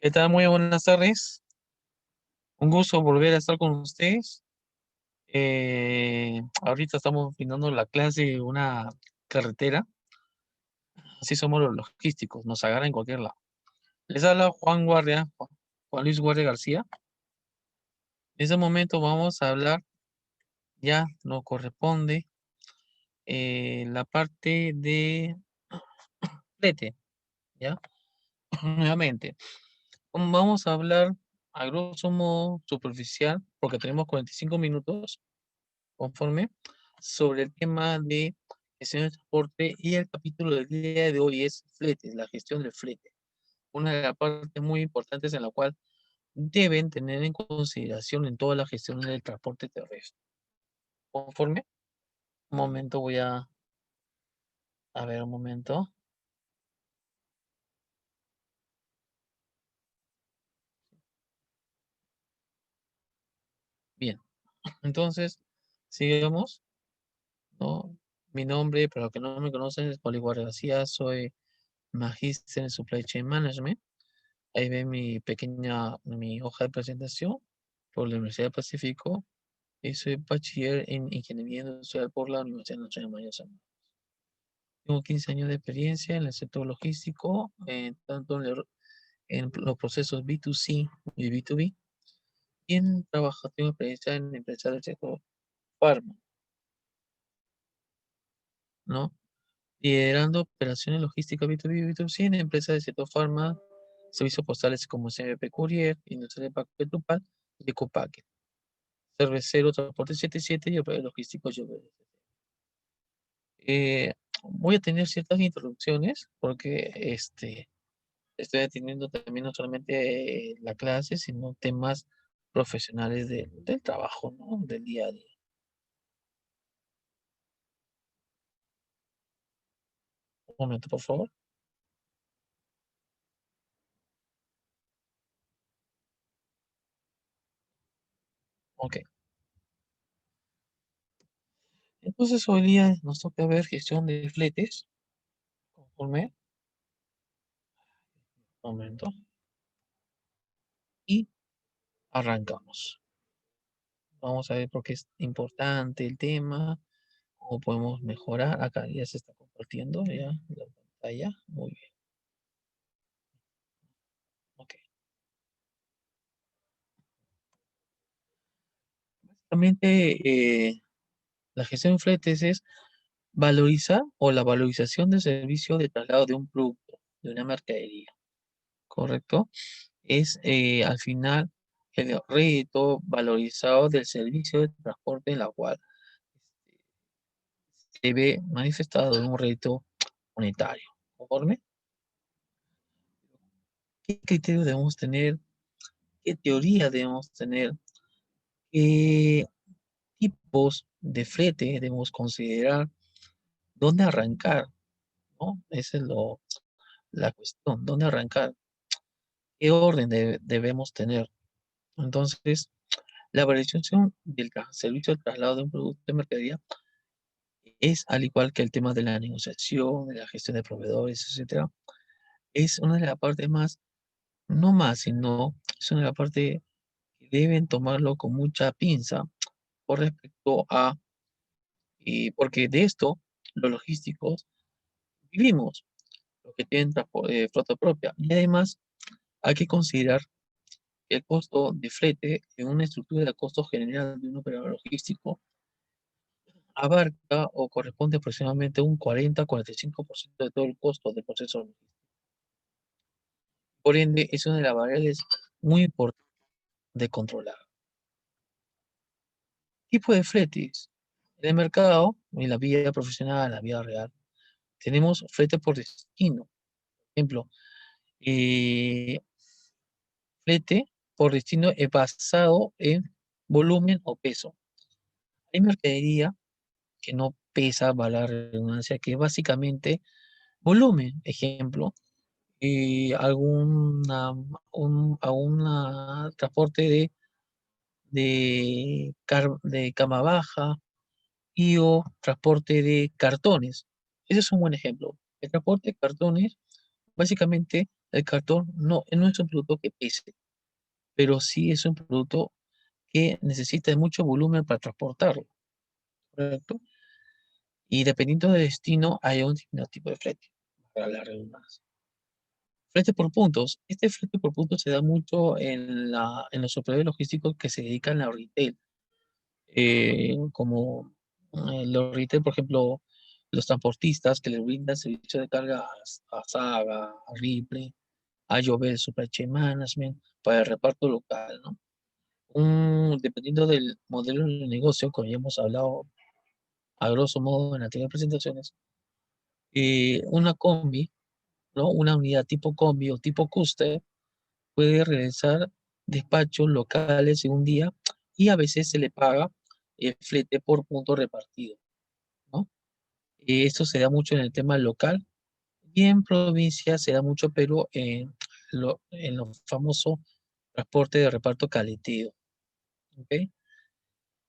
¿Qué tal? Muy buenas tardes. Un gusto volver a estar con ustedes. Ahorita estamos finando la clase de una carretera. Así somos los logísticos, nos agarran en cualquier lado. Les habla Juan Guardia, Juan Luis Guardia García. En este momento vamos a hablar, ya nos corresponde la parte de flete, ¿ya? Nuevamente, vamos a hablar a grosso modo superficial, porque tenemos 45 minutos conforme, sobre el tema de gestión de transporte y el capítulo del día de hoy es fletes, la gestión del flete. Una de las partes muy importantes en la cual deben tener en consideración en toda la gestión del transporte terrestre. Conforme, un momento a ver un momento. Bien, entonces, sigamos, ¿no? Mi nombre, para los que no me conocen, es Poli Guardia García, soy magíster en Supply Chain Management. Ahí ven mi hoja de presentación por la Universidad del Pacífico y soy bachiller en Ingeniería Industrial por la Universidad Nacional Mayor de San Marcos. Tengo 15 años de experiencia en el sector logístico, tanto en los procesos B2C y B2B, y tengo experiencia en empresas del sector farma, ¿no? Liderando operaciones logísticas B2B y B2C en empresas del sector farma, servicios postales como CMP Courier, Industria de Paquete Grupal y Ecopacket. Cervecero, Transporte 77 y operador logístico Llover. Eh, Voy a tener ciertas introducciones porque estoy atendiendo también no solamente la clase, sino temas profesionales del trabajo, ¿no? Del día a día. Un momento, por favor. Ok. Entonces hoy día nos toca ver gestión de fletes. Conforme. Un momento. Y arrancamos. Vamos a ver por qué es importante el tema, cómo podemos mejorar. Acá ya se está compartiendo ya la pantalla. Muy bien. Ok. Básicamente, la gestión de fletes es valorizar o la valorización del servicio de traslado de un producto, de una mercadería, ¿correcto? Es al final el rédito valorizado del servicio de transporte en la cual se ve manifestado en un rédito monetario. ¿Conforme? ¿Qué criterio debemos tener? ¿Qué teoría debemos tener? ¿Qué tipos de flete debemos considerar? ¿Dónde arrancar? ¿No? Esa es la cuestión. ¿Dónde arrancar? ¿Qué orden debemos tener? Entonces, la valorización del servicio de traslado de un producto de mercadería es, al igual que el tema de la negociación, de la gestión de proveedores, etcétera, es una de las partes más, no más, sino es una de las partes que deben tomarlo con mucha pinza con respecto a, porque de esto, los logísticos vivimos, los que tienen flota propia. Y además, hay que considerar que el costo de flete en una estructura de costo general de un operador logístico abarca o corresponde aproximadamente un 40-45% de todo el costo del proceso logístico. Por ende, es una de las variables muy importantes de controlar. Tipo de fletes. En el mercado, en la vía profesional, en la vía real, tenemos flete por destino. Por ejemplo, eh, flete por destino es basado en volumen o peso. Hay mercadería que no pesa, vale la redundancia, que es básicamente volumen. Ejemplo, alguna transporte de cama baja y o transporte de cartones. Ese es un buen ejemplo. El transporte de cartones Básicamente, el cartón no es un producto que pese, pero sí es un producto que necesita de mucho volumen para transportarlo, ¿correcto? Y dependiendo del destino, hay un determinado tipo de flete, para la redundancia. Flete por puntos. Este flete por puntos se da mucho en los operadores logísticos que se dedican a retail, como los retail, por ejemplo, los transportistas que les brindan servicio de carga a Saga, a Ripley, a Llobel Supply Chain Management, para el reparto local, ¿no? Dependiendo del modelo de negocio, como ya hemos hablado a grosso modo en anteriores presentaciones, una combi, ¿no? Una unidad tipo combi o tipo Custer puede realizar despachos locales en un día y a veces se le paga flete por punto repartido, ¿no? Esto se da mucho en el tema local y en provincia se da mucho, pero en lo famoso transporte de reparto caleteo, ¿ok?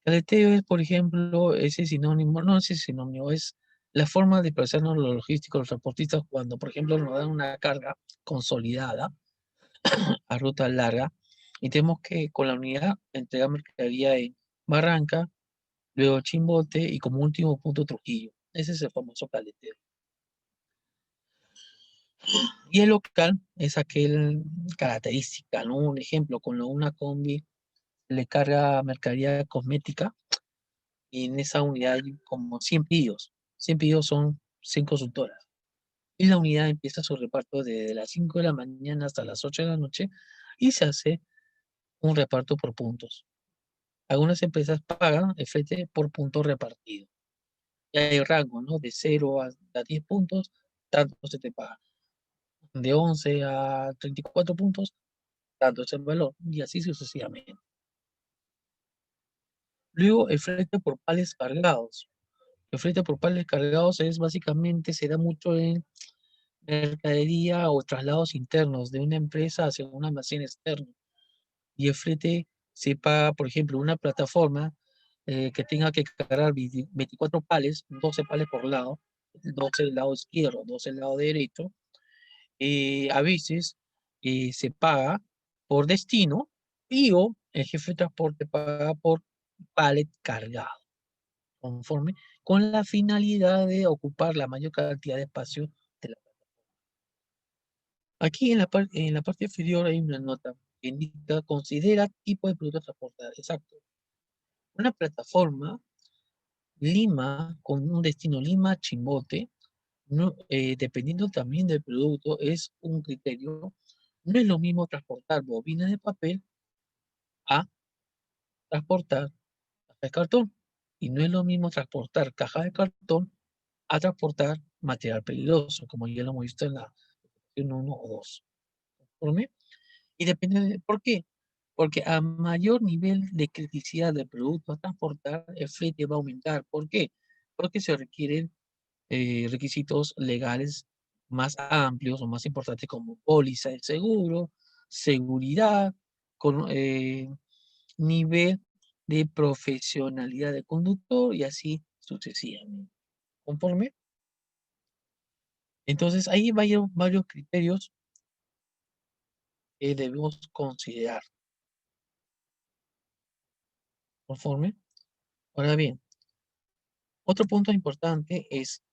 Caleteo es, por ejemplo, ese sinónimo, no ese sinónimo, es la forma de expresarnos los logísticos, los transportistas, cuando, por ejemplo, nos dan una carga consolidada a ruta larga y tenemos que con la unidad entregar mercadería en Barranca, luego Chimbote y como último punto Trujillo. Ese es el famoso caleteo. Y el local es aquel característica, ¿no? Un ejemplo, con una combi le carga mercadería cosmética y en esa unidad hay como 100 pedidos. 100 pedidos son 100 consultoras. Y la unidad empieza su reparto desde las 5 de la mañana hasta las 8 de la noche y se hace un reparto por puntos. Algunas empresas pagan el flete por punto repartido. Y hay rango, ¿no? De 0 a 10 puntos, tanto se te paga. De 11 a 34 puntos, tanto es el valor. Y así sucesivamente. Luego, el flete por pales cargados. El flete por pales cargados es básicamente, se da mucho en mercadería o traslados internos de una empresa hacia un almacén externo. Y el flete se paga, por ejemplo, una plataforma que tenga que cargar 24 pales, 12 pales por lado, 12 del lado izquierdo, 12 del lado derecho. A veces se paga por destino y o el jefe de transporte paga por palet cargado, conforme con la finalidad de ocupar la mayor cantidad de espacio de la. Aquí en la parte inferior hay una nota que indica, considera tipo de producto a transportar. Exacto. Una plataforma Lima con un destino Lima-Chimbote, no, dependiendo también del producto, es un criterio. No es lo mismo transportar bobinas de papel a transportar caja de cartón. Y no es lo mismo transportar caja de cartón a transportar material peligroso, como ya lo hemos visto en la sección 1 o 2. ¿Conforme? Y depende de, ¿por qué? Porque a mayor nivel de criticidad del producto a transportar, el flete va a aumentar. ¿Por qué? Porque se requieren requisitos legales más amplios o más importantes como póliza de seguro, seguridad, con nivel de profesionalidad del conductor y así sucesivamente. ¿Conforme? Entonces, hay varios criterios que debemos considerar. ¿Conforme? Ahora bien, otro punto importante es,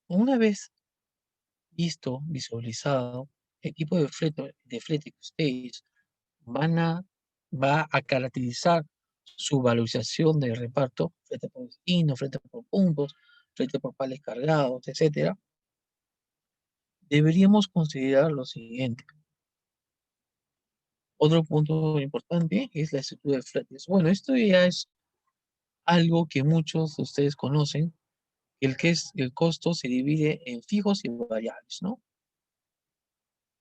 una vez visto, visualizado, el tipo de flete que ustedes van a, va a caracterizar su valorización de reparto, flete por destino, flete por puntos, flete por pales cargados, etcétera, deberíamos considerar lo siguiente. Otro punto importante es la estructura de fletes. Bueno, esto ya es algo que muchos de ustedes conocen, que es el costo se divide en fijos y variables, ¿no?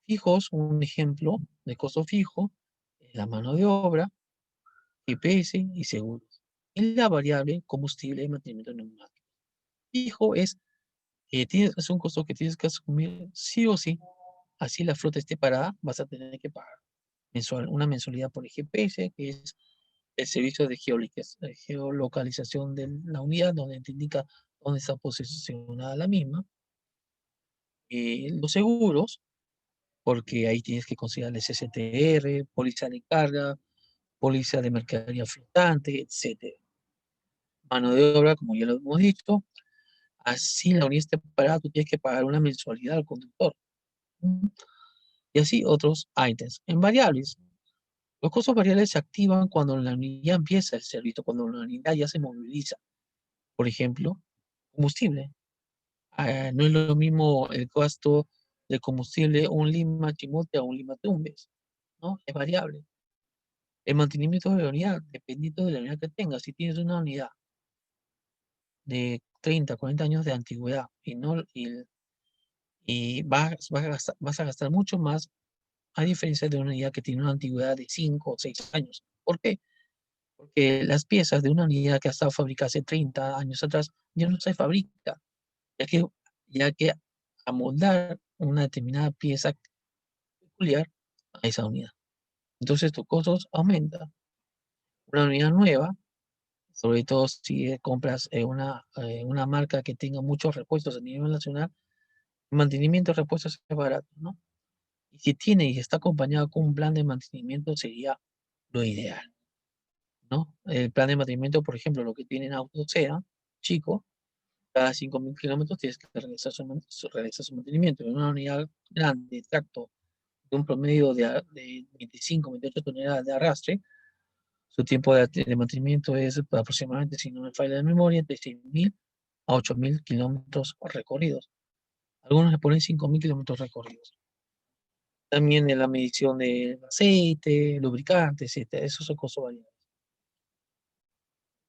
Fijos, un ejemplo de costo fijo, es la mano de obra, GPS y seguros. Y la variable, combustible y mantenimiento neumático. Fijo es que es un costo que tienes que asumir sí o sí. Así la flota esté parada, vas a tener que pagar una mensualidad por el GPS, que es el servicio de geolocalización de la unidad, donde te indica dónde está posicionada la misma. Los seguros, porque ahí tienes que considerar el STR, póliza de carga, póliza de mercadería flotante, etcétera. Mano de obra, como ya lo hemos dicho, así la unidad esté parada, tú tienes que pagar una mensualidad al conductor. ¿Mm? Y así otros ítems. En variables, los costos variables se activan cuando la unidad empieza el servicio, cuando la unidad ya se moviliza. Por ejemplo, combustible. No es lo mismo el gasto de combustible un Lima Chimote a un Lima Tumbes, ¿no? Es variable. El mantenimiento de la unidad, dependiendo de la unidad que tengas. Si tienes una unidad de 30, 40 años de antigüedad y vas a gastar mucho más a diferencia de una unidad que tiene una antigüedad de 5 o 6 años. ¿Por qué? Porque las piezas de una unidad que ha estado fabricada hace 30 años atrás ya no se fabrica, ya que, ya que amoldar una determinada pieza peculiar a esa unidad. Entonces tus costos aumentan. Una unidad nueva, sobre todo si compras una marca que tenga muchos repuestos a nivel nacional, el mantenimiento de repuestos es barato, ¿no? Y si tiene y está acompañado con un plan de mantenimiento sería lo ideal, ¿no? El plan de mantenimiento, por ejemplo, lo que tienen autos SEA, chico, cada 5.000 kilómetros tienes que realizar su mantenimiento. En una unidad grande, de tracto, de un promedio de 25, 28 toneladas de arrastre, su tiempo de mantenimiento es aproximadamente, si no me falla la memoria, de 6.000 a 8.000 kilómetros recorridos. Algunos le ponen 5.000 kilómetros recorridos. También en la medición de aceite, lubricantes, etcétera. Esos son costos variables.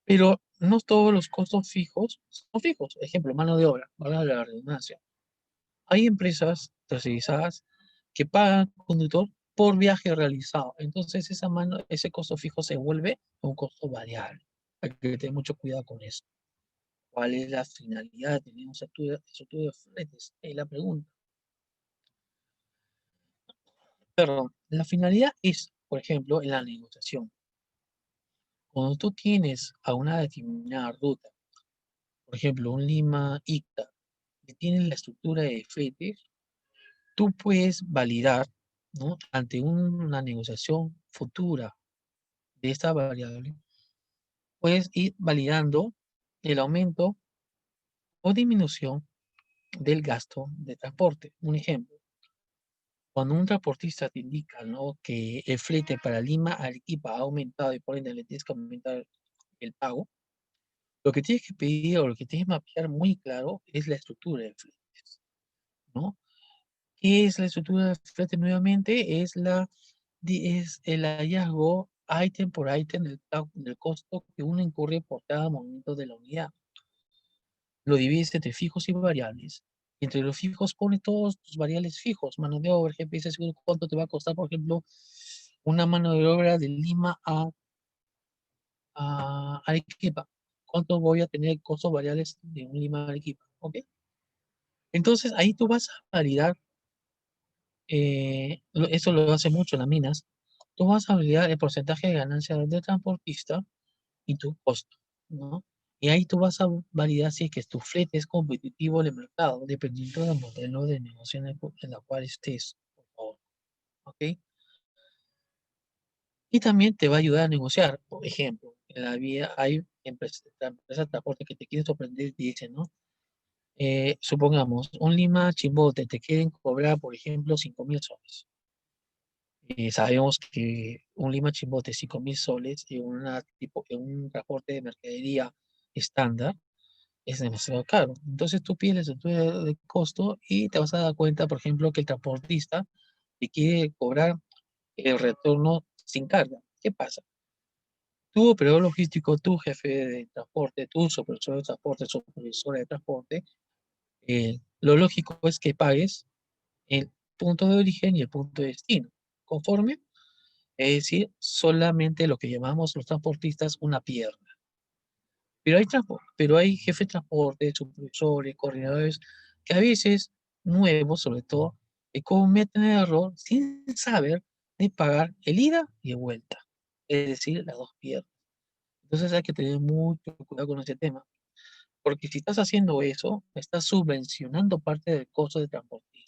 Pero no todos los costos fijos son fijos. Ejemplo, mano de obra, valga la redundancia. Hay empresas tercerizadas que pagan al conductor por viaje realizado. Entonces, ese costo fijo se vuelve un costo variable. Hay que tener mucho cuidado con eso. ¿Cuál es la finalidad de tener un estudio de fletes? Es la pregunta. Perdón, la finalidad es, por ejemplo, en la negociación. Cuando tú tienes a una determinada ruta, por ejemplo, un Lima-Icta, que tiene la estructura de flete, tú puedes validar, ¿no? Ante una negociación futura de esta variable, puedes ir validando el aumento o disminución del gasto de transporte. Un ejemplo, cuando un transportista te indica, ¿no?, que el flete para Lima a Arequipa ha aumentado y por ende le tienes que aumentar el pago, lo que tienes que pedir o lo que tienes que mapear muy claro es la estructura del flete, ¿no? ¿Qué es la estructura del flete nuevamente? Es el hallazgo ítem por ítem del costo que uno incurre por cada movimiento de la unidad. Lo divides entre fijos y variables. Entre los fijos pone todos tus variables fijos, mano de obra, GPS, seguro, cuánto te va a costar, por ejemplo, una mano de obra de Lima a Arequipa. ¿Cuánto voy a tener costos variables de un Lima a Arequipa? ¿Ok? Entonces ahí tú vas a validar, eso lo hace mucho las minas, tú vas a validar el porcentaje de ganancia del transportista y tu costo, ¿no? Y ahí tú vas a validar si es que tu flete es competitivo en el mercado, dependiendo del modelo de negocio en la cual estés, por favor, ¿ok? Y también te va a ayudar a negociar. Por ejemplo, en la vía hay empresas de transporte que te quieren sorprender y te dicen, ¿no? Supongamos, un Lima Chimbote te quieren cobrar, por ejemplo, 5.000 soles. Sabemos que un Lima Chimbote, 5.000 soles en un transporte de mercadería estándar es demasiado caro. Entonces tú pides la estructura de costo y te vas a dar cuenta, por ejemplo, que el transportista te quiere cobrar el retorno sin carga. ¿Qué pasa? Tu operador logístico, tu jefe de transporte, tu supervisor de transporte, supervisora de transporte, lo lógico es que pagues el punto de origen y el punto de destino, conforme, es decir, solamente lo que llamamos los transportistas una pierna. Pero hay jefes de transporte, supervisores, coordinadores, que a veces, nuevos sobre todo, cometen el error sin saber de pagar el ida y el vuelta, es decir, las dos piernas. Entonces hay que tener mucho cuidado con ese tema, porque si estás haciendo eso, estás subvencionando parte del costo de transporte.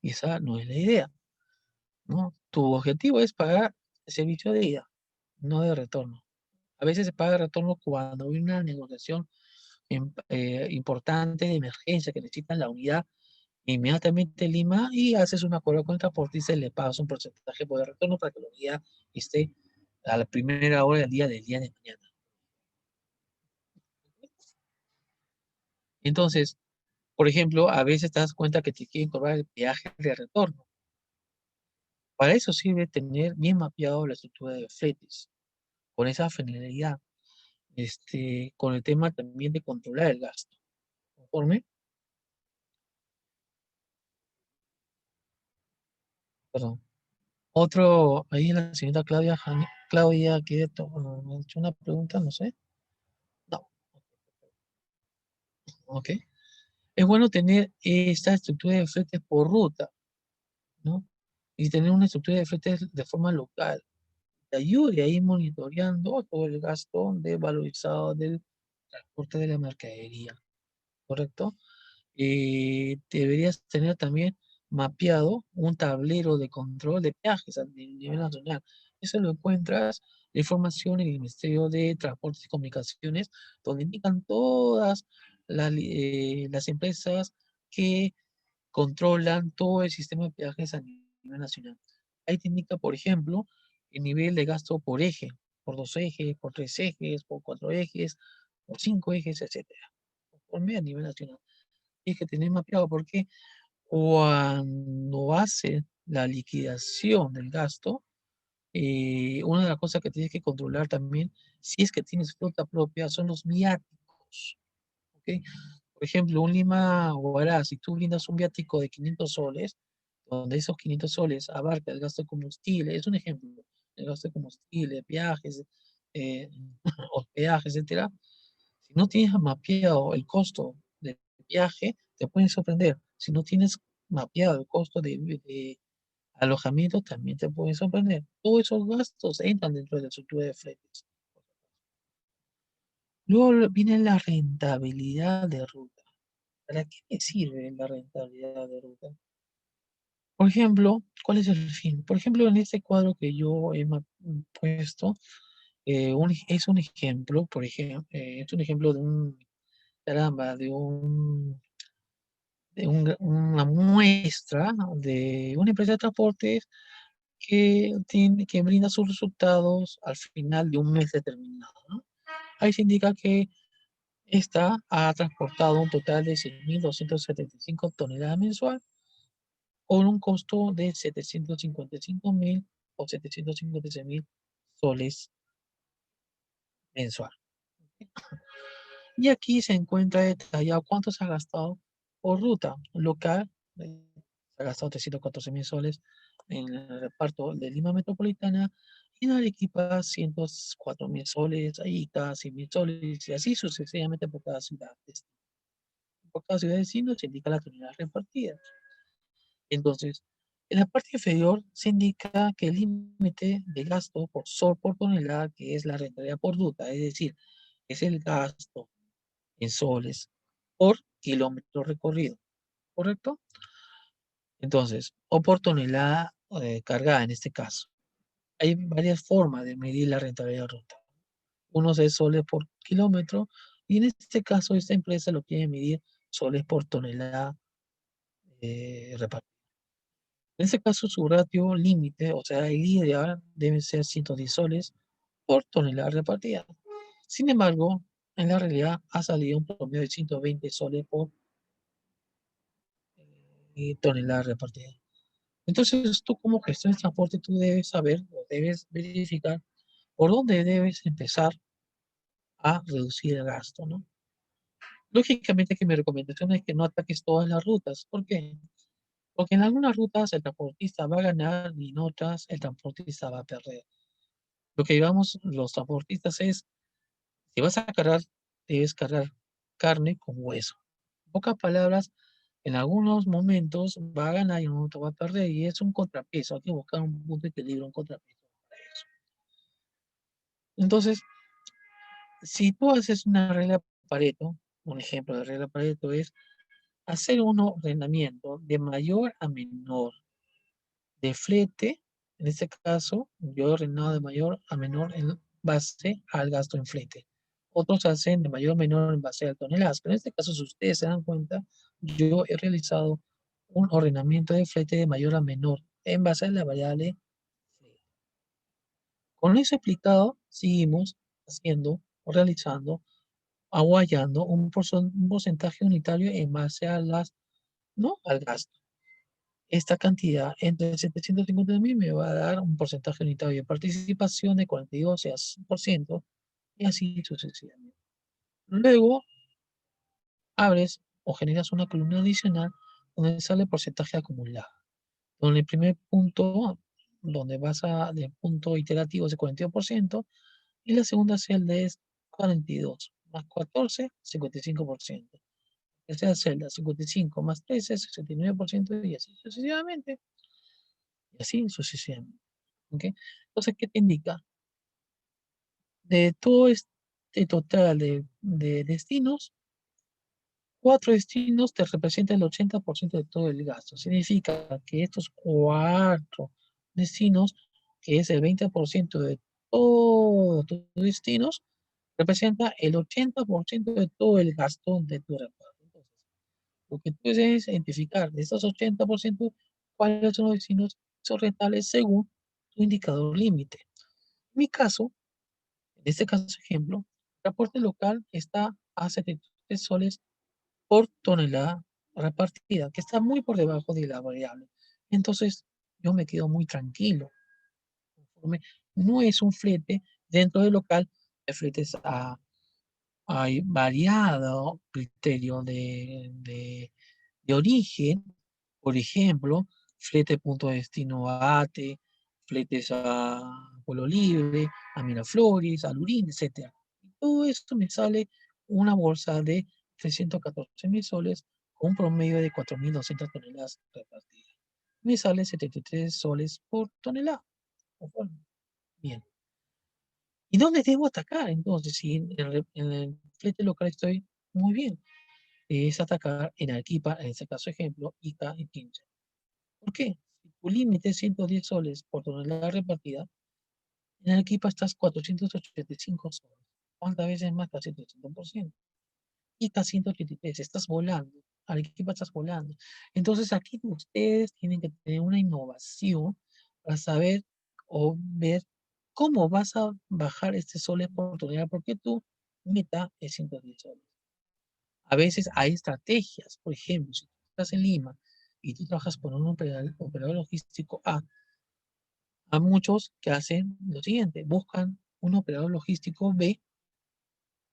Y esa no es la idea, ¿no? Tu objetivo es pagar el servicio de ida, no de retorno. A veces se paga de retorno cuando hay una negociación importante de emergencia que necesitan la unidad inmediatamente en Lima y haces un acuerdo con el transportista y le pagas un porcentaje por el retorno para que la unidad esté a la primera hora del día de mañana. Entonces, por ejemplo, a veces te das cuenta que te quieren cobrar el peaje de retorno. Para eso sirve tener bien mapeado la estructura de fletes, con esa finalidad, con el tema también de controlar el gasto. ¿Conforme? Perdón. Otro, ahí la señorita Claudia, Claudia quiere me ha hecho una pregunta, no sé. No, ok. Es bueno tener esta estructura de fletes por ruta, ¿no? Y tener una estructura de fletes de forma local. Te ayude a ir monitoreando todo el gasto de valorizado del transporte de la mercadería, ¿correcto? Deberías tener también mapeado un tablero de control de peajes a nivel nacional. Eso lo encuentras la información en el Ministerio de Transportes y Comunicaciones, donde indican todas las empresas que controlan todo el sistema de peajes a nivel nacional. Ahí te indica, por ejemplo, el nivel de gasto por eje, por dos ejes, por tres ejes, por cuatro ejes, por cinco ejes, etcétera. Conforme a nivel nacional. Tienes que tener mapeado porque cuando hace la liquidación del gasto, una de las cosas que tienes que controlar también, si es que tienes flota propia, son los viáticos. ¿Ok? Por ejemplo, un Lima Huaraz, si tú brindas un viático de 500 soles, donde esos 500 soles abarca el gasto de combustible, es un ejemplo, el gasto de combustible, viajes, eh, hospedaje, etcétera. Si no tienes mapeado el costo del viaje, te pueden sorprender. Si no tienes mapeado el costo de alojamiento, también te pueden sorprender. Todos esos gastos entran dentro de la estructura de fletes. Luego viene la rentabilidad de ruta. ¿Para qué me sirve la rentabilidad de ruta? Por ejemplo, ¿cuál es el fin? Por ejemplo, en este cuadro que yo he puesto, es un ejemplo, por ejemplo, es un ejemplo de un, caramba, una muestra de una empresa de transportes que brinda sus resultados al final de un mes determinado, ¿no? Ahí se indica que esta ha transportado un total de 6.275 toneladas mensual con un costo de 755.000 o 756.000 soles mensual. Y aquí se encuentra detallado cuánto se ha gastado por ruta local. Se ha gastado 314.000 soles en el reparto de Lima Metropolitana y en Arequipa 104.000 soles, Ica 100.000 soles y así sucesivamente por cada ciudad. Por cada ciudad de destino se indica la tonelada repartida. Entonces, en la parte inferior se indica que el límite de gasto por sol por tonelada, que es la rentabilidad por ruta, es decir, es el gasto en soles por kilómetro recorrido, ¿correcto? Entonces, o por tonelada cargada en este caso. Hay varias formas de medir la rentabilidad de ruta. Uno es soles por kilómetro y en este caso esta empresa lo quiere medir soles por tonelada repartida. En este caso su ratio límite, o sea, el ideal debe ser 110 soles por tonelada repartida. Sin embargo, en la realidad ha salido un promedio de 120 soles por tonelada repartida. Entonces, tú como gestor de transporte, tú debes saber o debes verificar por dónde debes empezar a reducir el gasto, ¿no? Lógicamente que mi recomendación es que no ataques todas las rutas. ¿Por qué? Porque en algunas rutas el transportista va a ganar y en otras el transportista va a perder. Lo que llevamos los transportistas es, si vas a cargar, debes cargar carne con hueso. En pocas palabras, en algunos momentos va a ganar y en otros va a perder y es un contrapeso. Hay que buscar un punto de equilibrio, un contrapeso para eso. Entonces, si tú haces una regla Pareto, un ejemplo de regla Pareto es hacer un ordenamiento de mayor a menor de flete. En este caso, yo he ordenado de mayor a menor en base al gasto en flete. Otros hacen de mayor a menor en base a toneladas. Pero en este caso, si ustedes se dan cuenta, yo he realizado un ordenamiento de flete de mayor a menor en base a la variable flete. Con eso explicado, seguimos haciendo o realizando o hallando un porcentaje unitario en base a las, ¿no? Al gasto. Esta cantidad entre 750.000 me va a dar un porcentaje unitario de participación de 42% y así sucesivamente. Luego abres o generas una columna adicional donde sale el porcentaje acumulado. Donde el primer punto, donde vas a, del punto iterativo es de 42% y la segunda celda es 42 más 14, 55%. Tercera celda, 55 más 13, 69% y así sucesivamente. Y así sucesivamente. ¿Ok? Entonces, ¿qué te indica? De todo este total de destinos, 4 destinos te representan el 80% de todo el gasto. Significa que estos 4 destinos, que es el 20% de todos tus destinos, representa el 80% de todo el gasto de tu reparto. Entonces, lo que tú debes identificar de estos 80%, cuáles son los destinos que son rentables según tu indicador límite. En mi caso, en este caso ejemplo, el aporte local está a 73 soles por tonelada repartida, que está muy por debajo de la variable. Entonces, yo me quedo muy tranquilo. No es un flete dentro del local, el flete es hay variado criterio de origen. Por ejemplo, flete punto de destino a ATE, fletes a Pueblo Libre, a Miraflores, a Lurín, etc. Todo esto me sale una bolsa de 314.000 soles con un promedio de 4.200 toneladas repartidas. Me sale 73 soles por tonelada. Bien. ¿Y dónde debo atacar? Entonces, si en el flete local estoy muy bien, es atacar en Arequipa, en este caso ejemplo, Ica y Pincha. ¿Por qué? Si tu límite es 110 soles por tonelada repartida, en Arequipa estás 485 soles. ¿Cuántas veces más? Casi 300%. Ica 183, estás volando. Arequipa estás volando. Entonces aquí ustedes tienen que tener una innovación para saber o ver cómo vas a bajar este soles por tonelada, porque tu meta es 110 soles. A veces hay estrategias, por ejemplo, si tú estás en Lima y tú trabajas con un operador logístico a muchos que hacen lo siguiente, buscan un operador logístico B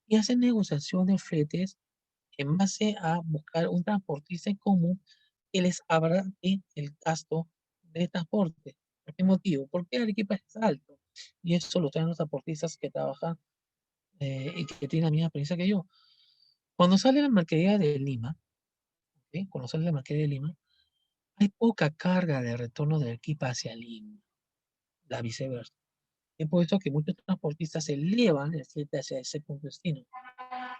y hacen negociación de fletes en base a buscar un transportista en común que les abarate el gasto de transporte. ¿Por qué motivo? Porque el equipo es alto y eso lo traen los transportistas que trabajan y que tienen la misma experiencia que yo. Cuando sale la mercadería de Lima, ¿ok? Cuando sale la mercadería de Lima, hay poca carga de retorno del equipo hacia Lima, la viceversa. Es por eso que muchos transportistas elevan el flete hacia ese punto de destino.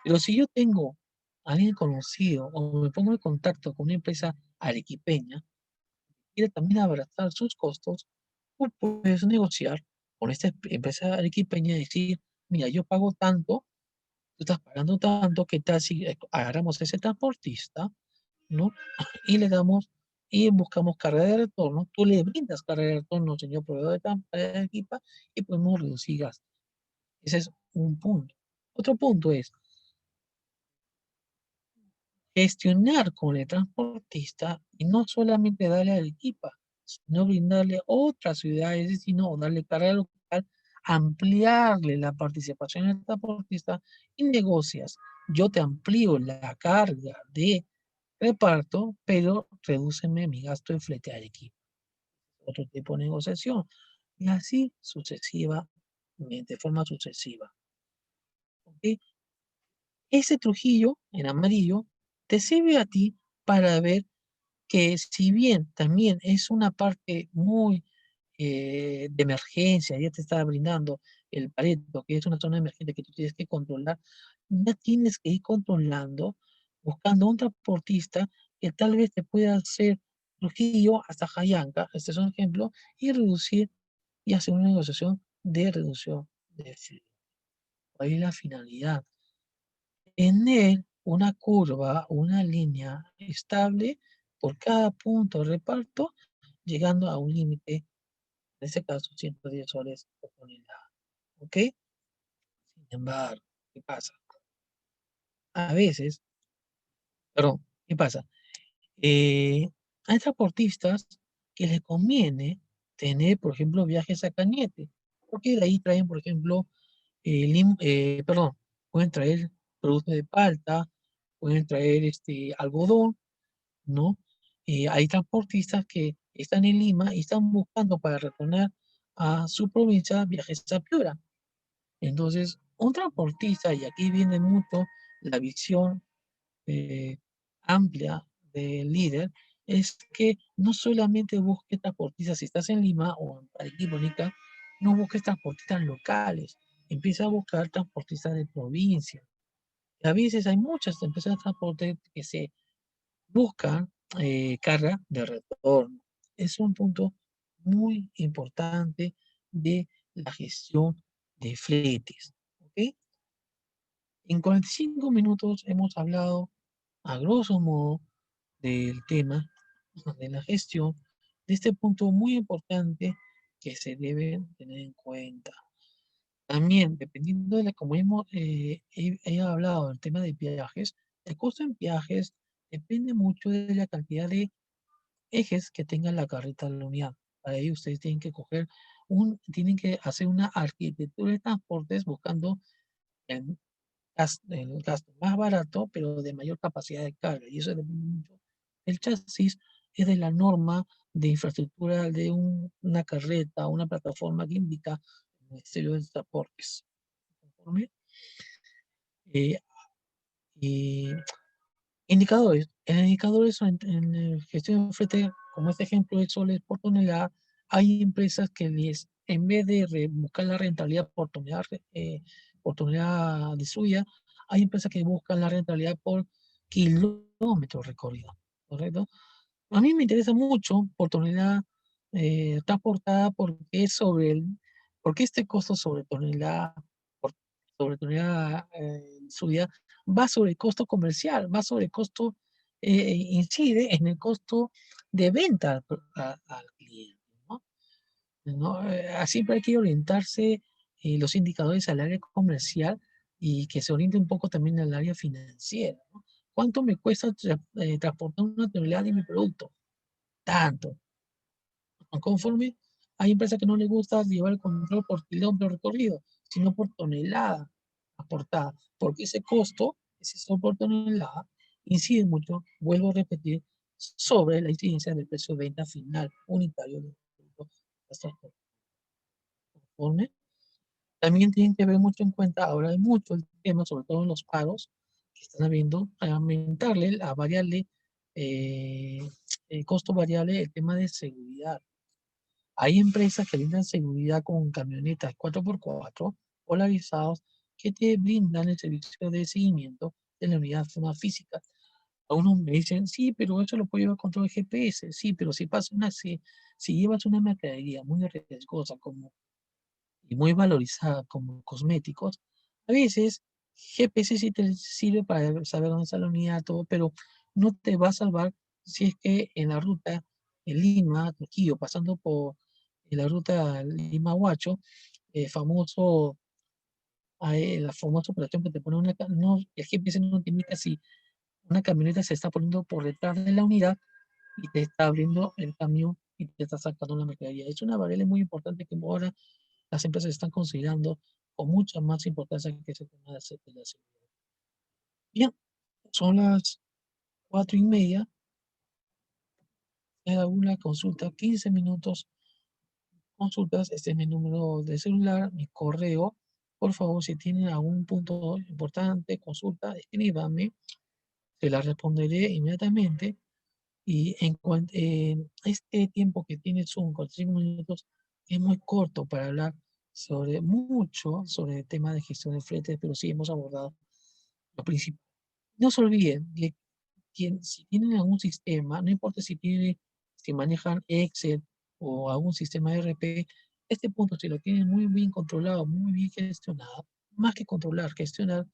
Pero si yo tengo a alguien conocido o me pongo en contacto con una empresa arequipeña, quiere también abrazar sus costos, tú puedes negociar con esta empresa arequipeña y decir, mira, yo pago tanto, tú estás pagando tanto, ¿qué tal si agarramos a ese transportista, ¿no? Y le damos y buscamos carga de retorno, tú le brindas carga de retorno, señor proveedor de equipa, y podemos reducir gastos. Ese es un punto. Otro punto es gestionar con el transportista y no solamente darle a Arequipa, sino brindarle otras ciudades, sino darle carga local, ampliarle la participación del transportista y negocias. Yo te amplío la carga de reparto, pero redúceme mi gasto de flete a Arequipa. Otro tipo de negociación. Y así sucesivamente, de forma sucesiva. ¿Ok? Ese Trujillo en amarillo te sirve a ti para ver que si bien también es una parte muy de emergencia, ya te está brindando el Pareto, que es una zona emergente que tú tienes que controlar, ya tienes que ir controlando, buscando un transportista que tal vez te pueda hacer Trujillo hasta Jayanca, este es un ejemplo, y reducir y hacer una negociación de reducción de flujo. Ahí la finalidad. Tener una curva, una línea estable por cada punto de reparto, llegando a un límite, en este caso 110 soles por tonelada. ¿Ok? Sin embargo, ¿qué pasa? A veces, perdón, ¿qué pasa? Hay transportistas que les conviene tener, por ejemplo, viajes a Cañete, porque de ahí traen, por ejemplo, perdón, pueden traer productos de palta, pueden traer algodón, ¿no? Hay transportistas que están en Lima y están buscando para retornar a su provincia viajes a Piura. Entonces, un transportista, y aquí viene mucho la visión eh, amplia del líder, es que no solamente busque transportistas, si estás en Lima o en Arequipa, Ica, no busques transportistas locales, empieza a buscar transportistas de provincia. Y a veces hay muchas empresas de transporte que se buscan carga de retorno. Es un punto muy importante de la gestión de fletes. ¿Ok? En 45 minutos hemos hablado a grosso modo del tema de la gestión, de este punto muy importante que se debe tener en cuenta. También, dependiendo de la, como he hablado del tema de viajes, el costo en viajes depende mucho de la cantidad de ejes que tenga la carreta de la unidad. Para ello ustedes tienen que hacer una arquitectura de transportes buscando el el gasto más barato, pero de mayor capacidad de carga. Y eso depende mucho del chasis, es de la norma de infraestructura de una carreta, una plataforma que indica el Ministerio de Transportes. ¿Conforme? Eh, y indicadores. En indicadores, en gestión de flete, como este ejemplo de soles por tonelada, hay empresas que en vez de buscar la rentabilidad por tonelada de suya, hay empresas que buscan la rentabilidad por kilómetro recorrido, ¿correcto? A mí me interesa mucho por tonelada transportada porque porque este costo por- sobre tonelada subida va sobre el costo comercial, va sobre el costo, incide en el costo de venta al cliente, ¿no? ¿No? Siempre hay que orientarse los indicadores al área comercial y que se oriente un poco también al área financiera, ¿no? ¿Cuánto me cuesta transportar una tonelada de mi producto? Tanto. Conforme hay empresas que no les gusta llevar el control por kilómetro recorrido, sino por tonelada aportada, porque ese costo, ese sol por tonelada, incide mucho, vuelvo a repetir, sobre la incidencia del precio de venta final unitario del producto. Conforme. También tienen que ver mucho en cuenta, ahora hay mucho el tema, sobre todo en los pagos que están habiendo, a aumentarle, a variarle, eh, el costo variable, el tema de seguridad. Hay empresas que brindan seguridad con camionetas 4x4 polarizados que te brindan el servicio de seguimiento de la unidad de forma física. Algunos me dicen, sí, pero eso lo puedo llevar con todo el GPS. Sí, pero si llevas una mercadería muy riesgosa y muy valorizada como cosméticos, a veces GPS sí te sirve para saber dónde está la unidad, todo, pero no te va a salvar si es que en la ruta en Lima, Trujillo, pasando por la ruta Lima-Huacho, famoso, la famosa operación que te pone no, el GPS no te indica si una camioneta se está poniendo por detrás de la unidad y te está abriendo el camión y te está sacando la mercadería. Es una variable muy importante que ahora las empresas están considerando con mucha más importancia que ese tema de la seguridad. Bien, son las 4:30. Me una consulta, 15 minutos consultas. Este es mi número de celular, mi correo. Por favor, si tienen algún punto importante, consulta, escríbame. Se la responderé inmediatamente. Y este tiempo que tiene Zoom, 45 minutos, es muy corto para hablar sobre el tema de gestión de fletes, pero sí hemos abordado lo principal. No se olviden, si tienen algún sistema, no importa si manejan Excel o algún sistema ERP, este punto, si lo tienen muy bien controlado, muy bien gestionado, más que controlar, gestionar,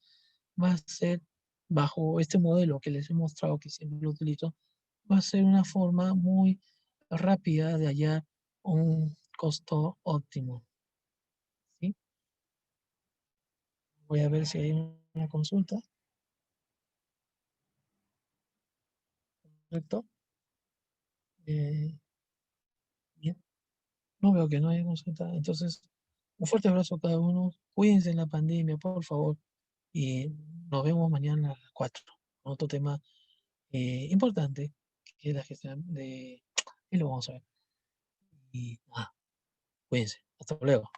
va a ser bajo este modelo que les he mostrado que siempre lo utilizo, va a ser una forma muy rápida de hallar un costo óptimo. ¿Sí? Voy a ver si hay una consulta. ¿Correcto? Eh, bien. No veo que no hay consulta. Entonces, un fuerte abrazo a cada uno. Cuídense en la pandemia, por favor. Y nos vemos mañana a las 4 con otro tema importante, que es la gestión de... Y lo vamos a ver. Y nada, cuídense. Hasta luego.